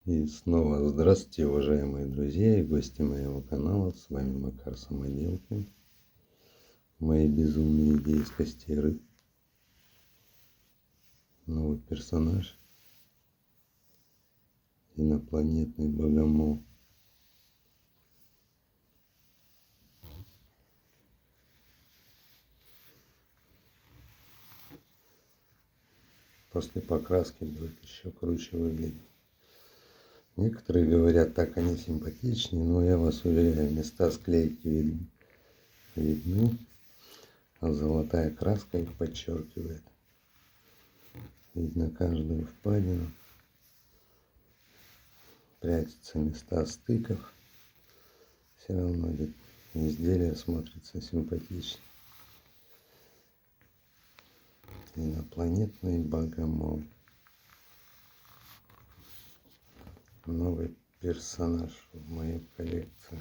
И снова здравствуйте, уважаемые друзья и гости моего канала. С вами Макар Самоделкин. Мои безумные идеи из костей рыб. Новый персонаж. Инопланетный богомол. После покраски будет еще круче выглядеть. Некоторые говорят, так они симпатичнее, но я вас уверяю, места склейки видны, а золотая краска их подчеркивает. Видно каждую впадину, прячутся места стыков, все равно изделие смотрится симпатичнее. Инопланетный богомол. Новый персонаж в моей коллекции.